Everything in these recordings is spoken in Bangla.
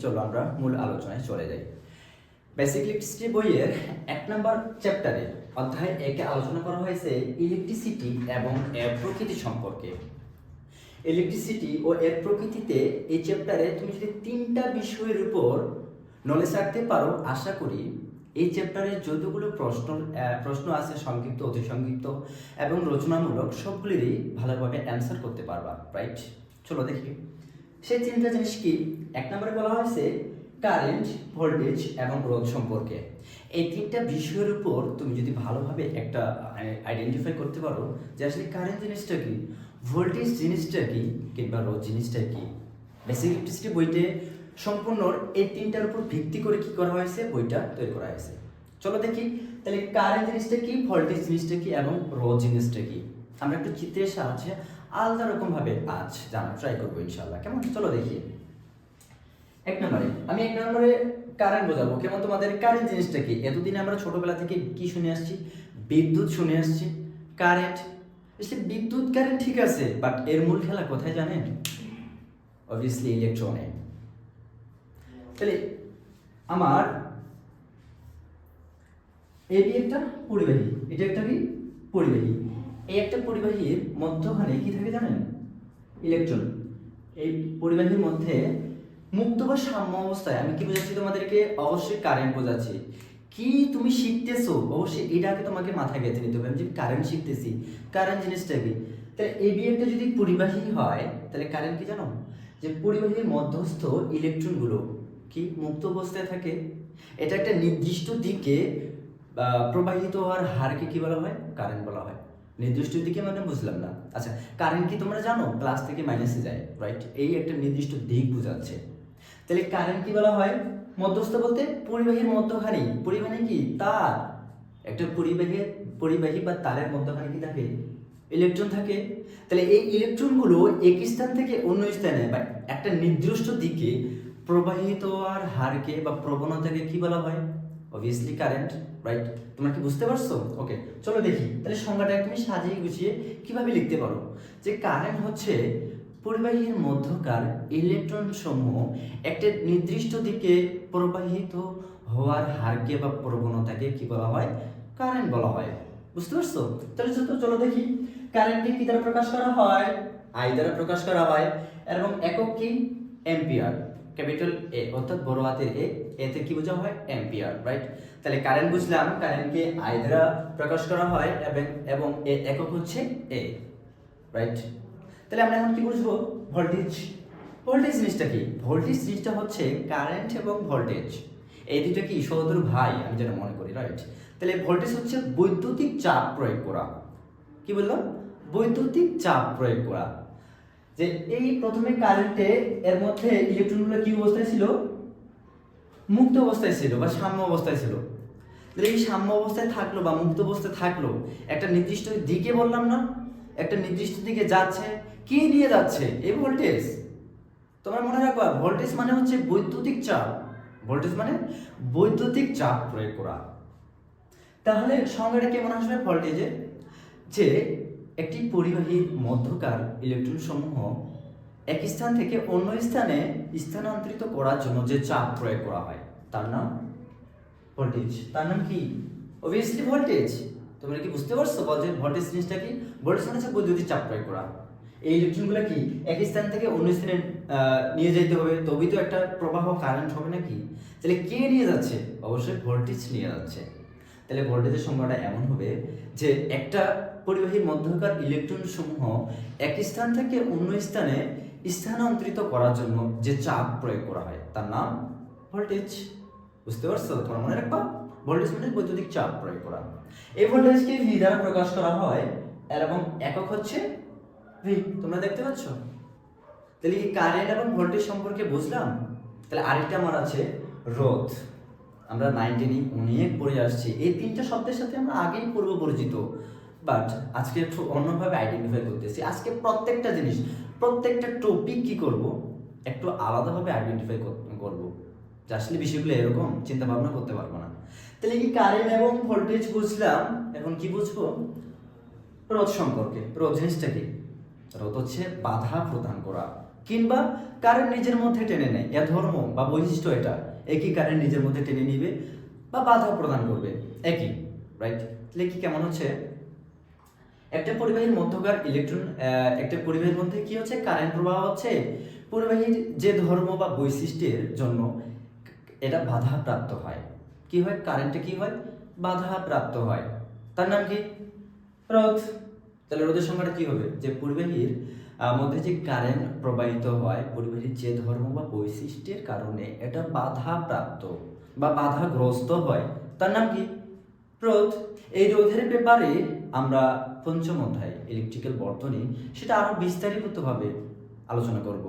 চলো আমরা মূল আলোচনায় চলে যাই। বেসিক ইলেকট্রিসিটি বইয়ের 1 নম্বর চ্যাপ্টারে অধ্যায় 1-এ আলোচনা করা হয়েছে ইলেকট্রিসিটি এবং এর প্রকৃতি সম্পর্কে। ইলেকট্রিসিটি ও এর প্রকৃতিতে এই চ্যাপ্টারে তুমি যদি 3টা বিষয়ের উপর নলেজ রাখতে পারো, আশা করি এই চ্যাপ্টারে যতগুলো প্রশ্ন আছে সংক্ষিপ্ত, অতি সংক্ষিপ্ত এবং রচনামূলক, সবগুলিরই ভালোভাবে অ্যান্সার করতে পারবা, রাইট? চলো দেখি সেই 3টা জিনিস কি। 1 নম্বরে বলা হয়েছে কারেন্ট, ভোল্টেজ এবং রোধ সম্পর্কে। এই 3টা বিষয়ের উপর তুমি যদি ভালোভাবে একটা আইডেন্টিফাই করতে পারো যে আসলে কারেন্ট জিনিসটা কি, ভোল্টেজ জিনিসটা কি, কিংবা রোধ জিনিসটা কি। বেসিক ইলেকট্রিসিটি বইতে সম্পূর্ণ এই 3টার উপর ভিত্তি করে কি করা হয়েছে, বইটা তৈরি করা হয়েছে। চলো দেখি তাহলে কারেন্ট জিনিসটা কি, ভোল্টেজ জিনিসটা কি এবং রোধ জিনিসটা কি। আমরা একটু চিত্রের সাহায্যে আলাদা রকম ভাবে আজ জানার ট্রাই করবো ইনশাআল্লাহ, কেমন? চলো দেখি। 1 নম্বরে কারেন্ট বোঝাবো। কেমন? তোমাদের কারেন্ট জিনিসটা কি? এতদিন আমরা ছোটবেলা থেকে কি শুনে আসছি? বিদ্যুৎ শুনে আসছি, কারেন্ট। আসলে বিদ্যুৎ কারেন্ট ঠিক আছে, বাট এর মূল খেলা কোথায় জানেন? অবভিয়াসলি ইলেকট্রনে। তাহলে আমার এই একটা পরিবাহী, এটা একটা কি পরিবাহী। এই একটা পরিবাহীর মধ্যখানে কি থাকে জানেন? ইলেকট্রন। এই পরিবাহীর মধ্যে মুক্ত বা সাম্য অবস্থায় আমি কি বোঝাচ্ছি তোমাদেরকে? অবশ্যই কারেন্ট বোঝাচ্ছি। কি তুমি শিখতেছো, অবশ্যই এটাকে তোমাকে মাথায় গেঁথে নিতে হবে। আমি যে কারেন্ট শিখতেছি, কারেন্ট জিনিসটা কি? তাহলে এবি একটা যদি পরিবাহী হয়, তাহলে কারেন্ট কি জানো? যে পরিবাহীর মধ্যস্থ ইলেকট্রনগুলো কি মুক্ত অবস্থায় থাকে। এটা একটা নির্দিষ্ট দিকে প্রবাহিত হওয়ার হারকে কি বলা হয়? কারেন্ট বলা হয়। নির্দিষ্ট দিকে মানে বুঝলাম না। আচ্ছা, কারেন্ট কি তোমরা জানো? প্লাস থেকে মাইনাসে যায়, রাইট? এই একটা নির্দিষ্ট দিক বোঝাচ্ছে। তাহলে কারেন্ট কি বলা হয়? মধ্যস্থ বলতে পরিবাহীর মধ্যখানে। পরিবাহী কি? তার। একটা পরিবাহী বা তারের মধ্যখানে কি থাকে? ইলেকট্রন থাকে। তাহলে এই ইলেকট্রনগুলো এক স্থান থেকে অন্য স্থানে বা একটা নির্দিষ্ট দিকে প্রবাহিত হওয়ার হারকে বা প্রবণতাকে কি বলা হয়? Obviously current, right? তোমরা কি বুঝতে পারছো? ওকে, চলো দেখি তাহলে সংজ্ঞাটা তুমি সাজিয়ে গুছিয়ে কিভাবে লিখতে পারো। যে কারেন্ট হচ্ছে পরিবাহীর মধ্যকার ইলেকট্রন সমূহ একটা নির্দিষ্ট দিকে প্রবাহিত হওয়ার হারকে বা প্রবণতাকে কি বলা হয়? কারেন্ট বলা হয়। বুঝতে পারছো? তাহলে চলো দেখি কারেন্টকে কি দ্বারা প্রকাশ করা হয়? আই দ্বারা প্রকাশ করা হয়। এবং একক কি? অ্যাম্পিয়ার। ক্যাপিটাল এ অর্থাৎ বড় হাতের এ, এতে কি বোঝা হয়? Ampere, right? তাহলে কারেন্ট বুঝলাম, কারেন্টকে আই দ্বারা প্রকাশ করা হয় এবং এর একক হচ্ছে এ, রাইট? তাহলে আমরা এখন কি বুঝবো? ভোল্টেজ। ভোল্টেজ জিনিসটা কি? ভোল্টেজ জিনিসটা হচ্ছে কারেন্ট এবং ভোল্টেজ এই দুটো কি সহোদর ভাই, আমি যেটা মনে করি, রাইট? তাহলে ভোল্টেজ হচ্ছে বৈদ্যুতিক চাপ প্রয়োগ করা। কি বললাম? বৈদ্যুতিক চাপ প্রয়োগ করা। যে এই প্রথমে কারেন্টে এর মধ্যে ইলেকট্রনগুলো কি অবস্থায় ছিল? মুক্ত অবস্থায় ছিল বা সাম্য অবস্থায় ছিল। তাহলে এই সাম্য অবস্থায় থাকলো বা মুক্ত অবস্থায় থাকলো, একটা নির্দিষ্ট দিকে, বললাম না? একটা নির্দিষ্ট দিকে যাচ্ছে। কি নিয়ে যাচ্ছে? এই ভোল্টেজ। তোমরা মনে রাখবা, ভোল্টেজ মানে হচ্ছে বৈদ্যুতিক চাপ। ভোল্টেজ মানে বৈদ্যুতিক চাপ প্রয়োগ করা। তাহলে সংজ্ঞাটা কেমন আসবে ভোল্টেজের? যে একটি পরিবাহীর মধ্যকার ইলেকট্রন সমূহ এক স্থান থেকে অন্য স্থানে স্থানান্তরিত করার জন্য যে চাপ প্রয়োগ করা হয় তার নাম ভোল্টেজ। তার নাম কি? Obviously voltage. তোমরা কি বুঝতে পারছো ভোল্টেজ জিনিসটা কি? ভোল্টেজ মানে হচ্ছে বৈদ্যুতিক চাপ প্রয়োগ করা। এই ইলেকট্রনগুলো কি এক স্থান থেকে অন্য স্থানে নিয়ে যেতে হবে, তবেই তো একটা প্রবাহ কারেন্ট হবে নাকি? তাহলে কে নিয়ে যাচ্ছে? অবশ্যই ভোল্টেজ নিয়ে যাচ্ছে। তাহলে ভোল্টেজের সংজ্ঞাটা এমন হবে যে একটা পরিবাহীর মধ্যকার ইলেকট্রন সমূহ এক স্থান থেকে অন্য স্থানে স্থানান্তরিত করার জন্য যে চাপ প্রয়োগ করা হয় তার নাম ভোল্টেজ। বুঝতে পারছো? তোমার মনে রাখবা, ভোল্টেজ মানে বৈদ্যুতিক চাপ প্রয়োগ করা। এই ভোল্টেজকে ভি দ্বারা প্রকাশ করা হয় এবং একক হচ্ছে ভি। তোমরা দেখতে পাচ্ছ? তাহলে কি কারেন্ট এবং ভোল্টেজ সম্পর্কে বুঝলাম? তাহলে আরেকটা আমার আছে রোধ। আমরা 9-10 অনেক পড়ে আসছি, এই 3টা শব্দের সাথে আমরা আগেই পূর্ব পরিচিত, বাট আজকে একটু অন্যভাবে আইডেন্টিফাই করতেছি। আজকে প্রত্যেকটা জিনিস, প্রত্যেকটা টপিক কি করব, একটু আলাদাভাবে আইডেন্টিফাই করব, যে আসলে বিষয়গুলো এরকম চিন্তা ভাবনা করতে পারবো না। তাহলে কি কারেন্ট এবং ভোল্টেজ বুঝলাম, এখন কি বুঝবো? রোধ সম্পর্কে। রোধ জিনিসটা কি? রোধ হচ্ছে বাধা প্রদান করা। কিংবা কারেন্ট নিজের মধ্যে টেনে নেয়, এর ধর্ম বা বৈশিষ্ট্য এটা একই, কারেন্ট নিজের মধ্যে টেনে নিবে বা বাধা প্রদান করবে একই, রাইট? তাহলে কি কেমন হচ্ছে, একটা পরিবাহীর মধ্যকার ইলেকট্রন, একটা পরিবাহীর মধ্যে কি হচ্ছে, কারেন্ট প্রবাহ হচ্ছে, পরিবাহীর যে ধর্ম বা বৈশিষ্ট্যের জন্য এটা বাধা প্রাপ্ত হয়। কি হয়, কারেন্টে কি হয়, বাধা প্রাপ্ত হয়, তার নাম কি, রোধ। তাহলে রোধের সংখ্যাটা কি হবে, যে পরিবাহীর মধ্যে যে কারেন্ট প্রবাহিত হয়, পরিবাহীর যে ধর্ম বা বৈশিষ্ট্যের কারণে এটা বাধা প্রাপ্ত বা বাধাগ্রস্ত হয়, তার নাম কি, রোধ। এই রোধের ব্যাপারে আমরা পঞ্চম অধ্যায় ইলেকট্রিক্যাল বর্তনী সেটা আরো বিস্তারিতভাবে আলোচনা করব।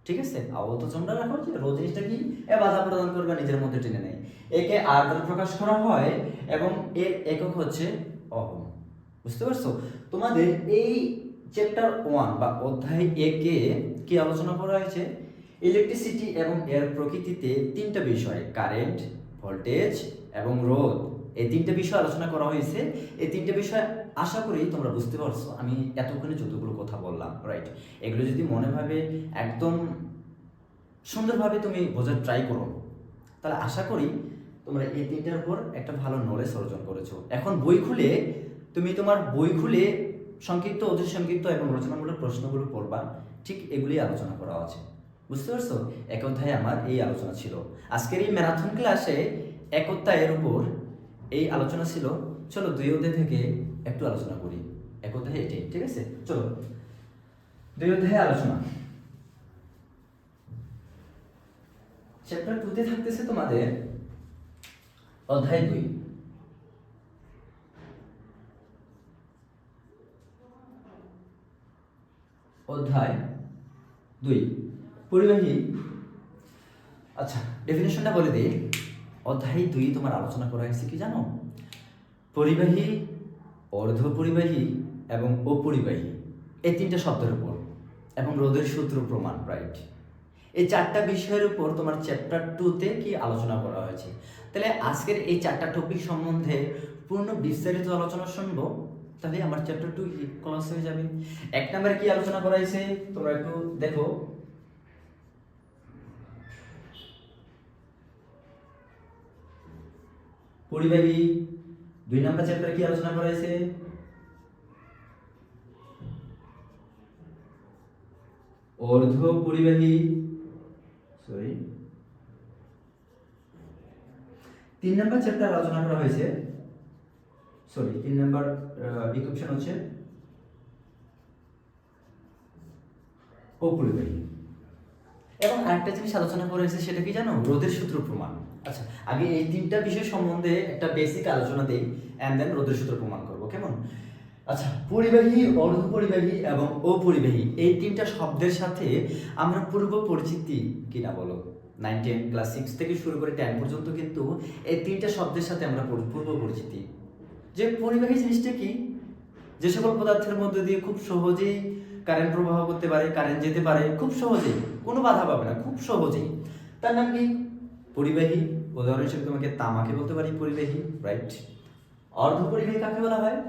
ঠিক আছে, আপাতত তোমরা রাখো যে রোধ জিনিসটা কি, এ বাধা প্রদান করবে, নিজের মধ্যে টেনে নেয়। একে আর দ্বারা প্রকাশ করা হয় এবং এর একক হচ্ছে ওহম। বুঝতে পারছো? তোমাদের এই চ্যাপ্টার 1 বা অধ্যায় 1-এ কি আলোচনা করা হয়েছে, ইলেকট্রিসিটি এবং এর প্রকৃতিতে তিনটা বিষয়, কারেন্ট, ভোল্টেজ এবং রোধ, এই তিনটা বিষয় আলোচনা করা হয়েছে। এই তিনটা বিষয় আশা করি তোমরা বুঝতে পারছো আমি এতক্ষণে যতগুলো কথা বললাম, রাইট? এগুলো যদি মনেভাবে একদম সুন্দরভাবে তুমি বোঝার ট্রাই করো, তাহলে আশা করি তোমরা এই তিনটার উপর একটা ভালো নলেজ অর্জন করেছো। এখন বই খুলে তুমি তোমার বই খুলে সংক্ষিপ্ত, অতি সংক্ষিপ্ত এবং রচনামূলক প্রশ্নগুলো পড়বা, ঠিক এগুলি আলোচনা করা আছে। বুঝতে পারছো? এক অধ্যায়ে আমার এই আলোচনা ছিল। আজকের এই ম্যারাথন ক্লাসে এক অধ্যায়ের উপর এই আলোচনা ছিল। চলো 2 অধ্যায় থেকে একটু আলোচনা করি। এক অধ্যায় এটাই, ঠিক আছে? চলো 2 অধ্যায়ে আলোচনা। চ্যাপ্টার 2-তে থাকতেছে তোমাদের অধ্যায় 2। অধ্যায় 2 পরিবাহী। আচ্ছা, ডেফিনেশনটা বলে দিই। অধ্যায় 2 তোমার আলোচনা করা হয়েছে কি জানো, পরিবাহী, অর্ধ পরিবাহী এবং অপরিবাহী, এই তিনটা শব্দের উপর, এবং রোধের সূত্র প্রমাণ, রাইট? এই 4টা বিষয়ের উপর তোমার চ্যাপ্টার 2-তে কি আলোচনা করা হয়েছে। তাহলে আজকের এই 4টা টপিক সম্বন্ধে পূর্ণ বিস্তারিত আলোচনা শুনবো, তাহলে আমার চ্যাপ্টার 2 ক্লাস হয়ে যাবে। 1 নম্বরে কি আলোচনা করা হয়েছে তোমরা একটু দেখো। পরিবাহী। 2 নম্বর চ্যাপ্টারে কি আলোচনা করা হয়েছে, অর্ধ পরিবাহী। সরি, 3 নম্বর চ্যাপ্টার আলোচনা করা হয়েছে, সরি 3 নম্বর ইকুয়েশন হচ্ছে অপরিবাহী। এবং আরেকটা জিনিস আলোচনা করা হয়েছে, সেটা কি জানো, রোধের সূত্র প্রমাণ। আচ্ছা, আগে এই 3টা বিষয় সম্বন্ধে একটা বেসিক আলোচনা দেই, এন্ড দেন রোধের সূত্র প্রমাণ করব, কেমন? আচ্ছা, পরিবাহী, অর্ধ পরিবাহী এবং অপরিবাহী, এই 3টা শব্দের সাথে আমরা পূর্ব পরিচিতি কিনা বলো? 9, 10, ক্লাস 6 থেকে শুরু করে 10 পর্যন্ত কিন্তু এই 3টা শব্দের সাথে আমরা পূর্ব পরিচিতি। যে পরিবাহী জিনিসটা কি, যে সকল পদার্থের মধ্যে দিয়ে খুব সহজেই কারেন্ট প্রবাহ করতে পারে, কারেন্ট যেতে পারে খুব সহজেই, কোনো বাধা পাবে না, খুব সহজেই, তার নাম কি, পরিবাহী। উদাহরণ হিসেবে তোমাকে তামাকে বলতে পারি পরিবাহী, রাইট? অর্ধ পরিবাহী কাকে বলা হয়?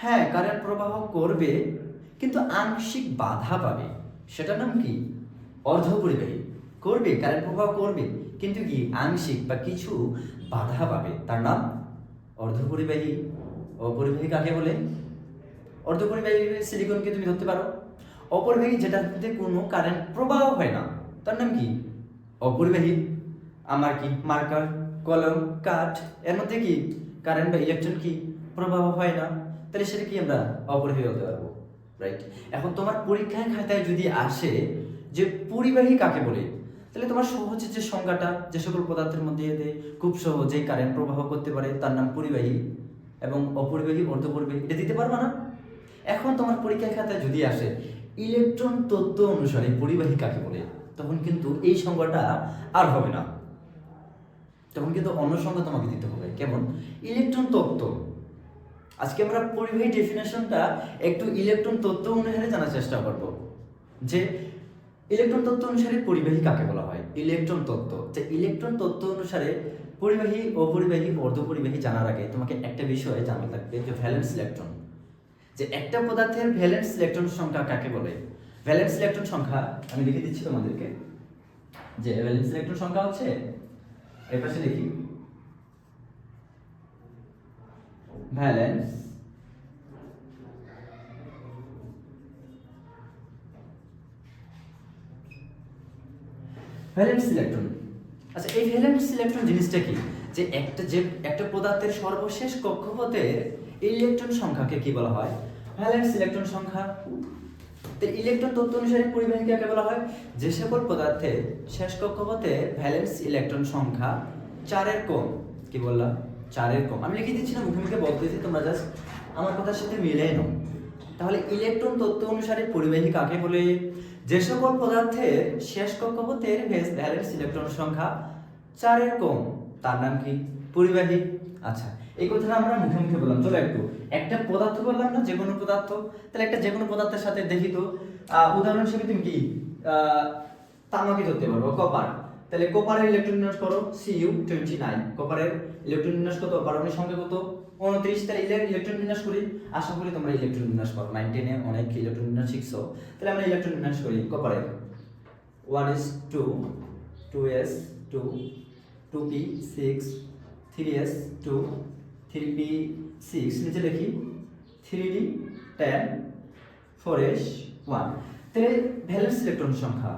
হ্যাঁ, কারেন্ট প্রবাহ করবে কিন্তু আংশিক বাধা পাবে, সেটার নাম কি, অর্ধ পরিবাহী। করবে, কারেন্ট প্রবাহ করবে কিন্তু কি আংশিক বা কিছু বাধা পাবে, তার নাম অর্ধ পরিবাহী। অপরিবাহী কাকে বলে? অর্ধ পরিবাহী সিলিকনকে তুমি ধরতে পারো। অপরিবাহী যেটার মধ্যে কোনো কারেন্ট প্রবাহ হয় না, তার নাম কি, অপরিবাহী। আমার কি, মার্কার, কলম, কাঠ, এর মধ্যে কি কারেন্ট বা ইলেকট্রন কি প্রবাহ হয় না, তাহলে সেটা কি আমরা অপরিবাহী বলতে পারবো, রাইট? এখন তোমার পরীক্ষায় খাতায় যদি আসে যে পরিবাহী কাকে বলে, তাহলে তোমার সহজে যে সংজ্ঞাটা, যে সকল পদার্থের মধ্যে খুব সহজেই কারেন্ট প্রবাহ করতে পারে তার নাম পরিবাহী, এবং অপরিবাহী, অর্ধপরিবাহী, এটা দিতে পারবা না? এখন তোমার পরীক্ষায় খাতায় যদি আসে ইলেকট্রন তত্ত্ব অনুসারে পরিবাহী কাকে বলে, তখন কিন্তু এই সংজ্ঞাটা আর হবে না, তখন কিন্তু অন্য সংজ্ঞা তোমাকে দিতে হবে, কেমন, ইলেকট্রন তত্ত্ব। আজকে আমরা পরিবাহী ডেফিনেশনটা একটু ইলেকট্রন তত্ত্ব অনুসারে জানার চেষ্টা করব, যে ইলেকট্রন তত্ত্ব অনুসারে পরিবাহী কাকে বলা হয়। ইলেকট্রন তত্ত্ব, যে ইলেকট্রন তত্ত্ব অনুসারে পরিবাহী, অপরিবাহী, অর্ধপরিবাহী জানার আগে তোমাকে একটা বিষয় জানা লাগবে, যে ভ্যালেন্স ইলেকট্রন। যে একটা পদার্থের ভ্যালেন্স ইলেকট্রন সংখ্যা কাকে বলে, ভ্যালেন্স ইলেকট্রন সংখ্যা আমি লিখে দিচ্ছি তোমাদেরকে, যে ভ্যালেন্স ইলেকট্রন সংখ্যা হচ্ছে, এর পাশে লিখি ভ্যালেন্স ইলেকট্রন। আচ্ছা, এই ভ্যালেন্স ইলেকট্রন জিনিসটা কি, যে একটা পদার্থের সর্বশেষ কক্ষপথের ইলেকট্রন সংখ্যাকে কি বলা হয়, ভ্যালেন্স ইলেকট্রন সংখ্যা। তো ইলেকট্রন তত্ত্ব অনুসারে পরিবাহী কাকে বলা হয়, যে সকল পদার্থের শেষ কক্ষপথে ভ্যালেন্স ইলেকট্রন সংখ্যা 4 এর কম। কি বললাম? 4 এর কম। আমি লিখে দিচ্ছি না, মুখে মুখে বলতেছি, তোমরা জাস্ট আমার কথার সাথে মিলিয়ে নাও। তাহলে ইলেকট্রন তত্ত্ব অনুসারে পরিবাহী কাকে বলে, যে সকল পদার্থের শেষ কক্ষপথের ভ্যালেন্স ইলেকট্রন সংখ্যা 4 এর কম, তার নাম কি? পরিবাহী। আচ্ছা, এই কথাটা আমরা মুখে মুখে বললাম। চলো একটু একটা পদার্থ বললাম না, যে কোনো পদার্থ, তাহলে একটা যে কোনো পদার্থের সাথে দেখি তো, উদাহরণ হিসেবে তুমি কি তামাকে ধরতে পারবো, কপার। তাহলে কপারের ইলেকট্রন বিন্যাস করো Cu29। কপারের ইলেকট্রন বিন্যাস কত, পারমাণবিক সংখ্যা কত, 29। তাহলে ইলেকট্রন বিন্যাস করি, আশা করি তোমরা ইলেকট্রন বিন্যাস করো, 9 10 এ অনেক ইলেকট্রন বিন্যাস শিখছো। তাহলে আমরা ইলেকট্রন বিন্যাস করি কপারের 1s2 2s2 2p6 3s2 3p6, নিচে লিখি 3d10 4s1। তাহলে ভ্যালেন্স ইলেকট্রন সংখ্যা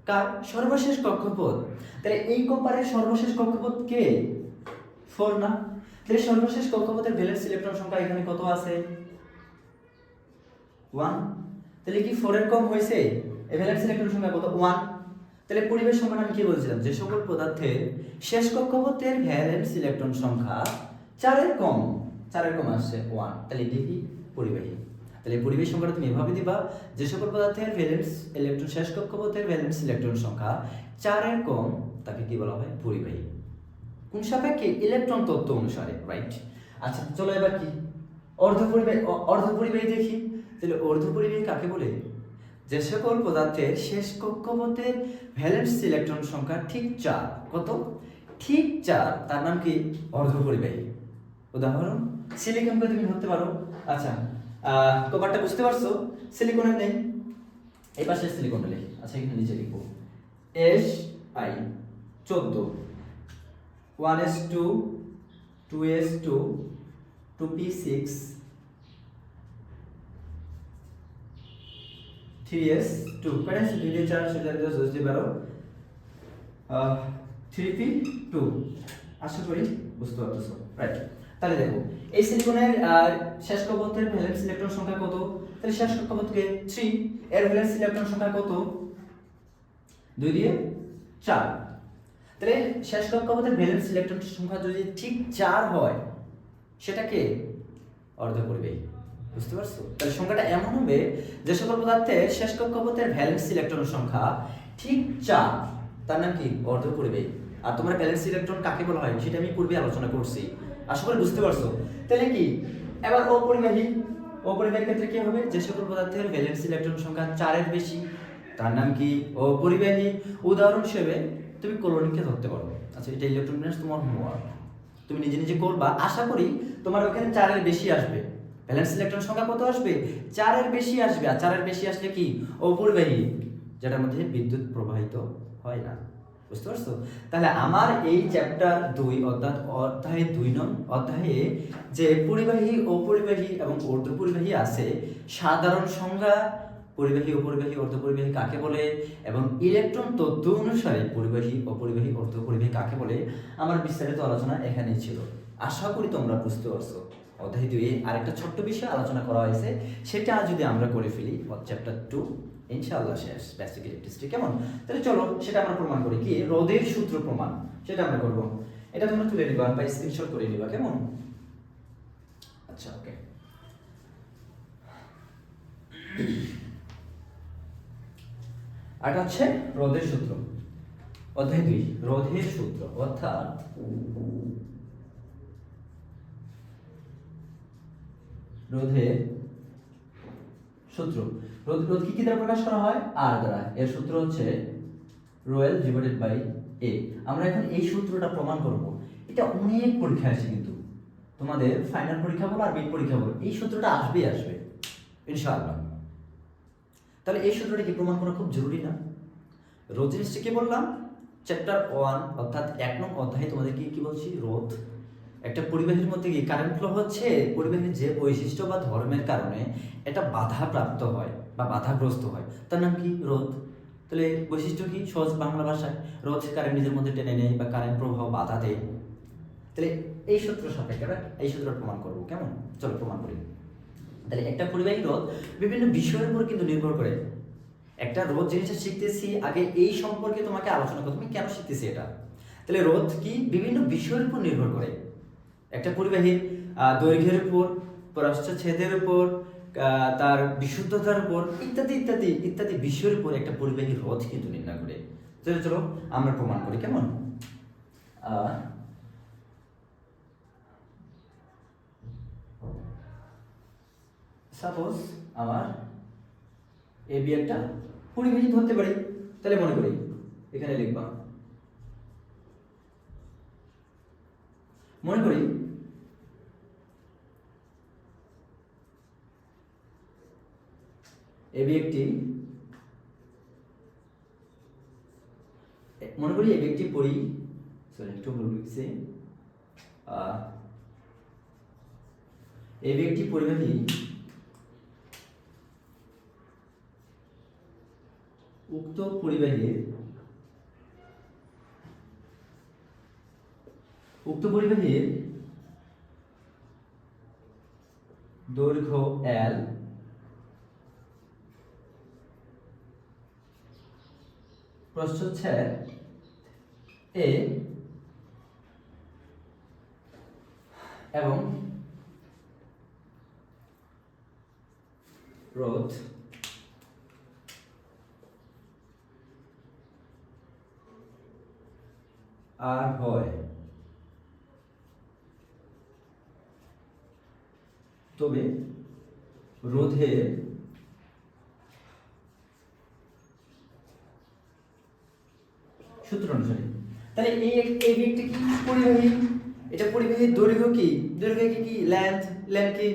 কার সর্বশেষ কক্ষপথ, তাহলে এই কপারের সর্বশেষ কক্ষপথ কে? 4 না? তাহলে সর্বশেষ কক্ষপথের ভ্যালেন্স ইলেকট্রন সংখ্যা এখানে কত আছে? 1। তাহলে কি 4 এর কম হয়েছে? এই ভ্যালেন্স ইলেকট্রন সংখ্যা কত? 1। তাহলে পরিবেশ সংখ্যা আমি কি বলছিলাম, যে সকল পদার্থের শেষ কক্ষপথের ভ্যালেন্স ইলেকট্রন সংখ্যা 4 এর কম, 4 এর কম আসছে 1। তাহলে এটি কি? পরিবাহী। তাহলে পরিবেশ সংখ্যাটা তুমি এভাবে দিবা, যে সকল পদার্থের ভ্যালেন্স ইলেকট্রন শেষ কক্ষপথের ভ্যালেন্স ইলেকট্রন সংখ্যা 4 এর কম, তাকে কি বলা হয়? পরিবাহী। কোন সাপেক্ষে? ইলেকট্রন তত্ত্ব অনুসারে, রাইট? আচ্ছা, চলো এবার কি অর্ধপরিবাহী দেখি। তাহলে অর্ধপরিবাহী কাকে বলে? যে সকল পদার্থের শেষ কক্ষপথের ভ্যালেন্স ইলেকট্রন সংখ্যা ঠিক 4। কত? ঠিক 4, তার নাম কি? অর্ধপরিবাহী। উদাহরণ সিলিকনকে তুমি ধরতে পারো। আচ্ছা, কপারটা বুঝতে পারছো, সিলিকনের নেই, এই পাশে সিলিকনটা লিখি। আচ্ছা, এখানে নিচে লিখবো Si 14 1s2 2s2 2p6 3s2 কয়টা আছে? 2 দিয়ে 4 সেটা 10 দিয়ে 12 3p2। আশা করি বুঝতে পারতেছো, রাইট? তাহলে দেখো, এই সিলিকনের শেষ কক্ষপথের ভ্যালেন্স ইলেকট্রন সংখ্যা কত? তাহলে শেষ কক্ষপথকে 3, এর ভ্যালেন্স ইলেকট্রন সংখ্যা কত? 2 দিয়ে 4। তাহলে শেষ কক্ষপথের ভ্যালেন্স ইলেকট্রন সংখ্যা যদি ঠিক 4 হয়, সেটাকে অর্ধপরিবাহী। বুঝতে পারছো? তাহলে সংখ্যাটা এমন হবে, যে সকল পদার্থের শেষ কক্ষপথের ভ্যালেন্স ইলেকট্রন সংখ্যা ঠিক 4, তার নাম কি? অর্ধপরিবাহী। আর তোমার ভ্যালেন্স ইলেকট্রন কাকে বলা হয় সেটা আমি পূর্বে আলোচনা করছি, আশা করি বুঝতে পারছো। তাহলে কি এবার অপরিবাহীর ক্ষেত্রে কি হবে? যে সকল পদার্থের ভ্যালেন্স ইলেকট্রন সংখ্যা 4 এর বেশি, তার নাম কি? অপরিবাহী। উদাহরণ হিসেবে তুমি ক্লোরিনকে ধরতে পারো। আচ্ছা, এটা ইলেকট্রন বিন্যাস তোমার হোমওয়ার্ক, তুমি নিজে নিজে করবা। আশা করি তোমার ওখানে 4 এর বেশি আসবে, ভ্যালেন্স ইলেকট্রন সংখ্যা কত আসবে? 4 এর বেশি আসবে। আর 4 এর বেশি আসলে কি? অপরিবাহী, যেটার মধ্যে বিদ্যুৎ প্রবাহিত হয় না। বুঝতে পারছো? তাহলে আমার এই চ্যাপ্টার 2 অর্থাৎ অধ্যায় 2 নং অধ্যায়ে যে পরিবাহী, অপরিবাহী এবং অর্ধপরিবাহী আছে, সাধারণ সংজ্ঞা, পরিবাহী, অপরিবাহী, অর্ধপরিবাহী কাকে বলে, এবং ইলেকট্রন তত্ত্ব অনুসারে পরিবাহী, অপরিবাহী, অর্ধপরিবাহী কাকে বলে, আমার বিস্তারিত আলোচনা এখানেই ছিল। আশা করি তোমরা বুঝতে পারছো। অধ্যায় 2 আরেকটা ছোট্ট বিষয় আলোচনা করা হয়েছে, সেটা যদি আমরা করে ফেলি, চ্যাপ্টার 2 ইনশাআল্লাহ শেষ, বেসিক ইলেকট্রিসিটি। কেমন? তাহলে চলো সেটা আমরা প্রমাণ করি। কি? রোধের সূত্র প্রমাণ, সেটা আমরা করব। এটা তোমরা তুলে নিবা বা স্ক্রিনশট করে নিবা, কেমন? আচ্ছা, ওকে। আর হচ্ছে রোধের সূত্র, অধ্যায় 2 রোধের সূত্র, অর্থাৎ রোধের সূত্র। রোধ কি দ্বারা প্রকাশ করা হয়? আর দ্বারা। এর সূত্র হচ্ছে রোএল ডিভাইডেড বাই এ। আমরা এখন এই সূত্রটা প্রমাণ করব। এটা অনেক পরীক্ষা আসে, কিন্তু তোমাদের ফাইনাল পরীক্ষা বলো আর মিড পরীক্ষা বলো, এই সূত্রটা আসবে ইনশাআল্লাহ। তাহলে এই সূত্রটা কি প্রমাণ করা খুব জরুরি না? রোধ জিনিসটা কি বললাম, চ্যাপ্টার 1 অর্থাৎ 1 নং অধ্যায়ে তোমাদেরকে কি বলছি, রোধ। একটা পরিবাহীর মধ্যে কি কারেন্ট ফ্লো হচ্ছে, পরিবাহীর যে বৈশিষ্ট্য বা ধর্মের কারণে এটা বাধাপ্রাপ্ত হয় বা বাধাগ্রস্ত হয়, তার নাম কি, রোধ। তাহলে বৈশিষ্ট্য কি, সহজ বাংলা ভাষায়, রোধ কারেন্ট নিজের মধ্যে টেনে নেয় বা কারেন্ট প্রবাহ বাধা দেয়। তাহলে এই সূত্র সাপেক্ষে আমরা এই সূত্র প্রমাণ করব, কেমন, চলো প্রমাণ করি। তাহলে একটা পরিবাহী রোধ বিভিন্ন বিষয়ের উপর কিন্তু নির্ভর করে। একটা রোধ জিনিসটা শিখতেছি, আগে এই সম্পর্কে তোমাকে আলোচনা করতে, তুমি কেন শিখতেছি এটা। তাহলে রোধ কি বিভিন্ন বিষয়ের উপর নির্ভর করে। একটা পরিবাহীর দৈর্ঘ্যের উপর, প্রস্থচ্ছেদের উপর, তার বিশুদ্ধতার উপর, ইত্যাদি ইত্যাদি ইত্যাদি বিষয়ের উপর একটা পরিবাহীর রোধ কিন্তু নির্ণয় করে। চলো চলো আমরা প্রমাণ করি, কেমন। সাপোজ আমার এবি একটা পরিবাহী ধরতে পারি, তাহলে মনে করি এখানে লিখবা, মনে করি এবি একটি, মনে করি এবি একটি একটু ভুল লিখছি, এবি একটি পরিবাহী উক্ত পরিবাহীর দৈর্ঘ্য L, প্রস্থচ্ছেদ A এবং রোধ আর হয়, তবে রোধের সূত্র অনুসারে। তাহলে এই একটি কি পরিবাহী, এটা পরিবাহীর দৈর্ঘ্য কি, কি লেন্থ কি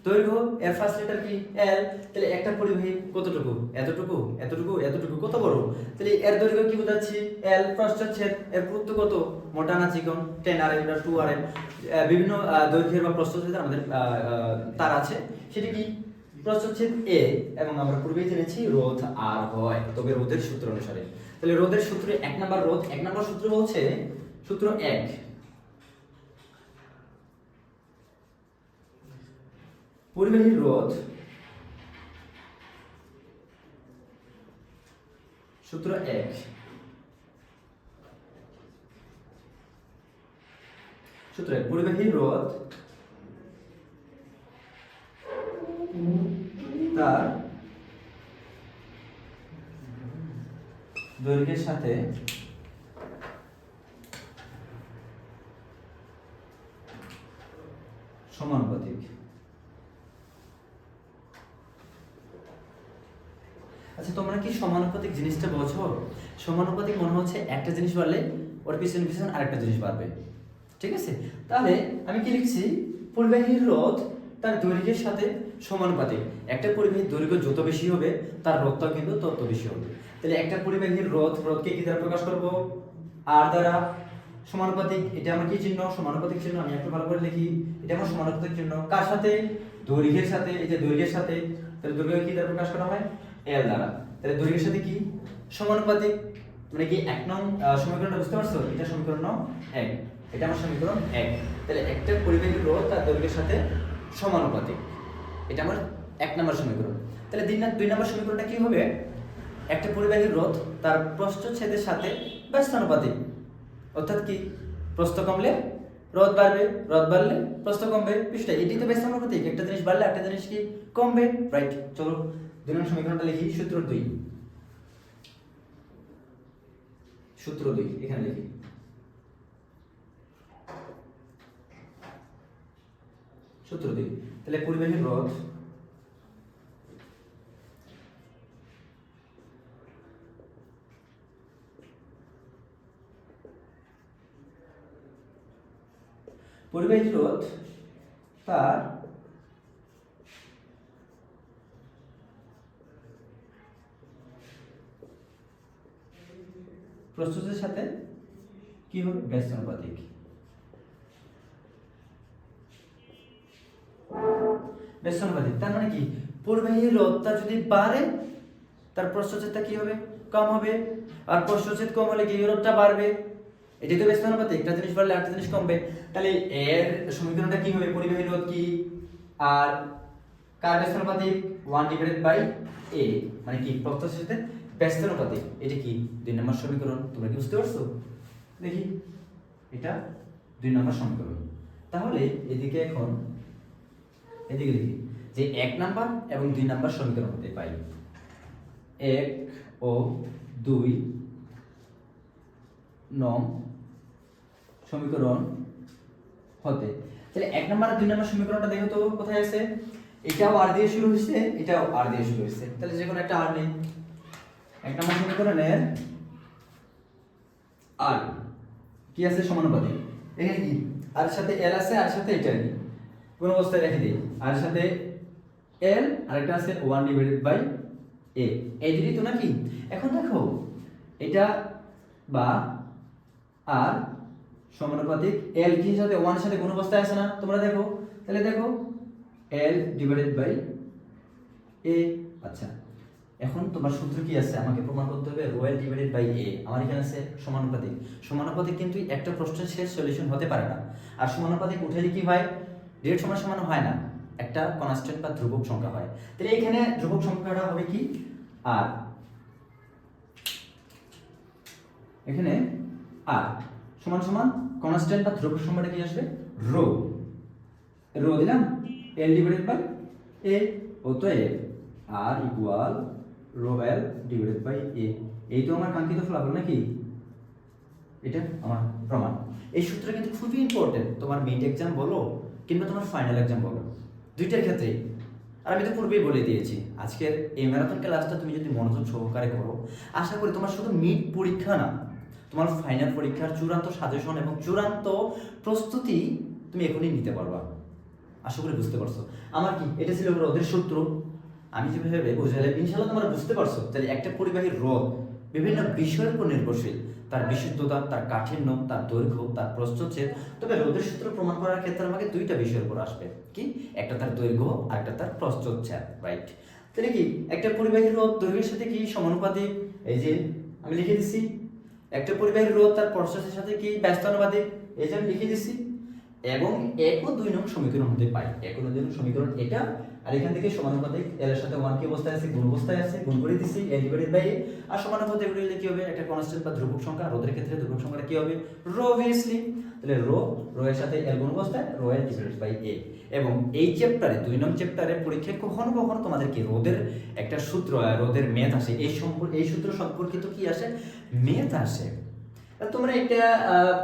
দৈর্ঘ্য, এর ফার্স্ট লেটার কি এল। তাহলে একটা পরিবাহী কতটুকু, এতটুকু এতটুকু এতটুকু, কত বড়, তাহলে এর দৈর্ঘ্য কি বোঝাচ্ছি এল, প্রস্থচ্ছেদ এর পুরুত্ব কত, মোটা না চিকন, 10 আর 2 আর বিভিন্ন দৈর্ঘ্যের বা প্রস্থচ্ছেদের আমাদের তার আছে, সেটা কি প্রস্থচ্ছেদ এ, এবং আমরা পূর্বেই জেনেছি রোধ আর হয়, তবে রোধের সূত্র অনুসারে। তাহলে রোধের সূত্রে 1 নাম্বার রোধ, 1 নাম্বার সূত্র বলছে, সূত্র 1, পরিবাহীর রোধ, সূত্র 1, পরিবাহীর রোধ তার দৈর্ঘ্যের সাথে সমানুপাতিক। আচ্ছা, তোমরা কি সমানুপাতিক জিনিসটা বোঝো? সমানুপাতিক মনে হচ্ছে একটা জিনিস বাড়লে ওর পিছনে পিছনে আরেকটা জিনিস বাড়বে, ঠিক আছে। তাহলে আমি কি লিখছি, পরিবাহীর রোধ তার দৈর্ঘ্যের সাথে সমানুপাতিক। একটা পরিবাহীর দৈর্ঘ্য যত বেশি হবে তার রোধটাও কিন্তু তত বেশি হবে। তাহলে একটা পরিবাহীর রোধকে কি দ্বারা প্রকাশ করব, আর দ্বারা। সমানুপাতিক, এটা আমার কি চিহ্ন, সমানুপাতিক চিহ্ন, আমি একটু ভালো করে লিখি, এটা আমার সমানুপাতিক চিহ্ন, কার সাথে, দৈর্ঘ্যের সাথে, এই যে দৈর্ঘ্যের সাথে। তাহলে দৈর্ঘ্য কি দ্বারা প্রকাশ করা হয়, এল দ্বারা। তাহলে দৈর্ঘ্যের সাথে কি সমানুপাতিক, মানে কি 1 নং সমীকরণটা বুঝতে পারছো, এটা সমীকরণ 1, এটা আমার সমীকরণ 1। তাহলে একটা পরিবাহীর রোধ তার দৈর্ঘ্যের সাথে সমানুপাতিক, এটা আমার 1 নম্বর সমীকরণ। তাহলে 2 নম্বর সমীকরণটা কি হবে, একটা পরিবাহীর রোধ তার প্রস্থচ্ছেদের সাথে ব্যস্তানুপাতিক, অর্থাৎ কি প্রস্থ কমলে রোধ বাড়বে, রোধ বাড়লে প্রস্থ কমবে, পৃষ্ঠে, এটি তো ব্যস্তানুপাতিক, একটা জিনিস বাড়লে একটা জিনিস কি কমবে, রাইট। চলো 2 নম্বর সমীকরণটা লিখি, সূত্র 2, এখানে লিখি, সূত্র 2। তাহলে পরিবাহীর রোধ তার প্রস্থচ্ছেদের সাথে কি হবে ব্যস্ত আনুপাতিক। ব্যস্ত আনুপাতিক তার মানে কি পরিবাহীর রোধটা যদি বাড়ে তার প্রস্থচ্ছেদটা কি হবে কম হবে, আর প্রস্থচ্ছেদ কম হলে কি রোধটা বাড়বে। এটাই তো ব্যস্ত আনুপাতিক, একটা জিনিস বাড়লে আরেকটা জিনিস কমবে। তাহলে এর সমীকরণটা কি হবে পরিবাহীর রোধ কি আর কার ব্যস্ত আনুপাতিক 1/a মানে কি প্রস্থচ্ছেদের সাথে ব্যস্ত আনুপাতিক। এটা কি 2 নম্বর সমীকরণ। তোমরা কি বুঝতে পারছো? দেখি এটা 2 নম্বর সমীকরণ। তাহলে এদিকে এখন এদিকে লিখি যে 1 নাম্বার এবং 2 নাম্বার সমীকরণ হতে পাই 1 ও 2 নং সমীকরণ হতে। তাহলে 1 নাম্বার আর 2 নাম্বার সমীকরণটা দেখো তো কোথায় আছে। এটাও আর দিয়ে শুরু হচ্ছে, এটাও আর দিয়ে শুরু হচ্ছে। তাহলে যে কোনো একটা আর নেই। 1 নাম্বার সমীকরণের আর কি আছে সমানুপাতিক। এখানে কি আর সাথে এল আছে, আর সাথে এটা নেই, কোন অবস্থায় রেখে দিই। আর সাথে এল আর একটা আছে 1/a এই দুটোই তো নাকি। এখন দেখো এটা বা আর সমানুপাতিক এল কি সাথে 1 এর সাথে কোন অবস্থায় আছে না তোমরা দেখো। তাহলে দেখো l/a। আচ্ছা এখন তোমার সূত্র কি আছে আমাকে প্রমাণ করতে হবে রো l/a। আমার এখানে আছে সমানুপাতিক। সমানুপাতিক কিন্তু একটা প্রশ্নের শেষ সলিউশন হতে পারে না। আর সমানুপাতিক উঠালে কি হয় ডিরেক্ট সমান সমান হয় না, একটা কনস্ট্যান্ট বা ধ্রুবক সংখ্যা হয়। তাহলে এখানে ধ্রুবক সংখ্যাটা হবে কি আর, এখানে আর সমান সমান কনস্ট্যান্ট বা ধ্রুবক সংখ্যাটা কি আসবে রো। রো দিলাম l/a অতএব r ইকুয়াল রো l/a। এই তো আমার কাঙ্ক্ষিত ফলাফল নাকি, এটা আমার প্রমাণ। এই সূত্রটা কিন্তু খুবই ইম্পর্টেন্ট তোমার মিড এক্সাম বলো কিংবা তোমার ফাইনাল এক্সাম বলো, দুইটার ক্ষেত্রে। আর আমি তো পূর্বেই বলে দিয়েছি আজকের এই ম্যারাথন ক্লাসটা তুমি যদি মনোযোগ সহকারে করো আশা করি তোমার শুধু মিড পরীক্ষা না, তোমার ফাইনাল পরীক্ষার চূড়ান্ত সাজেশন এবং চূড়ান্ত প্রস্তুতি তুমি এখনই নিতে পারবা। আশা করি বুঝতে পারছো। আমার কি এটা ছিল রোধের সূত্র, আমি যেভাবে বুঝালাম ইনশাআল্লাহ তোমরা বুঝতে পারছো। তাহলে একটা পরিবাহীর রোধ বিভিন্ন বিষয়ের উপর নির্ভরশীল, তার বিশুদ্ধতা, তার কাঠিন্য, তার দৈর্ঘ্য, তার প্রস্থচ্ছেদ। তবে রোধের সূত্র প্রমাণ করার ক্ষেত্রে আমাকে দুইটা বিষয়ের উপর আসবে, কি একটা তার দৈর্ঘ্য আর একটা তার প্রস্থচ্ছেদ, রাইট। তাহলে কি একটা পরিবাহীর রোধ দৈর্ঘ্যের সাথে কি সমানুপাতিক, এই যে আমি লিখে দিছি। একটা পরিবাহীর রোধ তার প্রস্থচ্ছেদের সাথে কি ব্যস্তানুপাতিক, এই যে আমি লিখে দিছি। এবং 1 ও 2 নং সমীকরণ হতে পাই। 1 ও 2 নং সমীকরণ এটা, আর এখান থেকে সমানুপাতিক এল এর সাথে 1 কি অবস্থায় আছে, গুণ অবস্থায় আছে, গুণ করে দিছি l/a। আর সমানুপাতিক হলে কি হবে একটা কনস্ট্যান্ট বা ধ্রুবক সংখ্যা। রোধের ক্ষেত্রে ধ্রুবক সংখ্যাটা কি হবে রো, অবভিয়াসলি। তাহলে রো এর সাথে l গুণ অবস্থায় রো l/a। এবং এই চ্যাপ্টারে 2 নং চ্যাপ্টারে পরীক্ষায় কখনো কখনো তোমাদের কি রোধের একটা সূত্র, রোধের ম্যাথ আসে। এই সূত্র সম্পর্কিত কি আসে ম্যাথ আসে। তোমরা একটা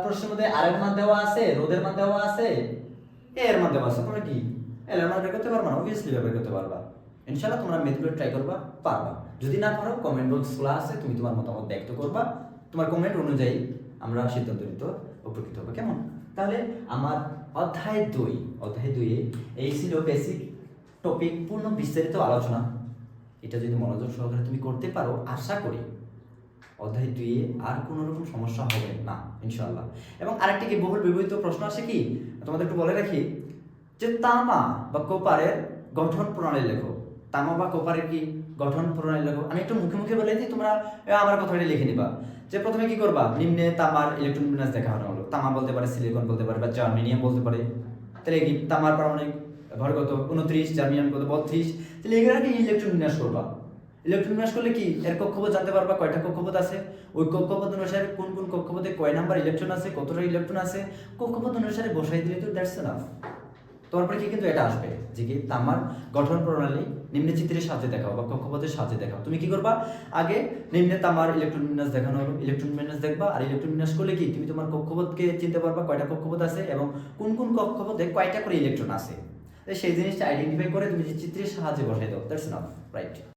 প্রশ্নের মধ্যে আর এর মান দেওয়া আছে, রোধের মান দেওয়া আছে, এর মান দেওয়া আছে, তোমরা কি এল এর মান বের করতে পারবা না, অবভিয়াসলি বের করতে পারবা। ইনশাআল্লাহ তোমরা মেথডগুলো ট্রাই করবা, পারবা। যদি না পারো কমেন্ট বক্স খোলা আছে, তুমি তোমার মতামত ব্যক্ত করবা, তোমার কমেন্ট অনুযায়ী আমরা সিদ্ধান্ত নিতে উপকৃত হবে, কেমন। তাহলে আমার অধ্যায় 2 এই ছিল বেসিক টপিক পূর্ণ বিস্তারিত আলোচনা। এটা যদি মনোযোগ সহকারে তুমি করতে পারো আশা করি অধ্যায় 2 আর কোনো রকম সমস্যা হবে না ইনশাআল্লাহ। এবং আরেকটি কি বহুল ব্যবহৃত প্রশ্ন আসে কি তোমাদের একটু বলে রাখি যে তামা বা কোপারের গঠন প্রণালী লেখো। তামা বা কোপারের কি গঠন প্রণালী লেখো। আমি একটু মুখে মুখে বলে দিই, তোমরা আমার কথাটা লিখে নিবা। যে প্রথমে কি করবা, নিম্নে তামার ইলেকট্রন বিন্যাস দেখানো হলো। তামা বলতে পারে, সিলিকন বলতে পারে, বা জার্মেনিয়াম বলতে পারে। তাহলে কি তামার পারমাণবিক ভর কত 29, জার্মেনিয়াম কত 32। তাহলে এগুলো কি ইলেকট্রন বিন্যাস করবা। ইলেকট্রন বিন্যাস করলে কি এর কক্ষপথ জানতে পারবা, কয়টা কক্ষপথ আছে, ওই কক্ষপথ অনুসারে কোন কোন কক্ষপথে কয় নাম্বার ইলেকট্রন আছে, কতটা ইলেকট্রন আছে, কক্ষপথ অনুসারে বসাই দিলে তো দ্যাটস এনাফ। তারপরে কি কিন্তু এটা আসবে যে কি তামার গঠন প্রণালী নিম্নে চিত্রের সাহায্যে দেখাও বা কক্ষপথের সাহায্যে দেখাও। তুমি কি করবা, আগে নিম্নে তামার ইলেকট্রন বিন্যাস দেখানো হলো, ইলেকট্রন বিন্যাস দেখবা। আর ইলেকট্রন বিন্যাস করলে কি তুমি তোমার কক্ষপথকে চিনতে পারবা, কয়টা কক্ষপথ আছে এবং কোন কোন কক্ষপথে কয়টা করে ইলেকট্রন আছে। সেই জিনিসটা আইডেন্টিফাই করে তুমি যে চিত্রের সাহায্যে বসাই দাও, দ্যাটস এনাফ, রাইট।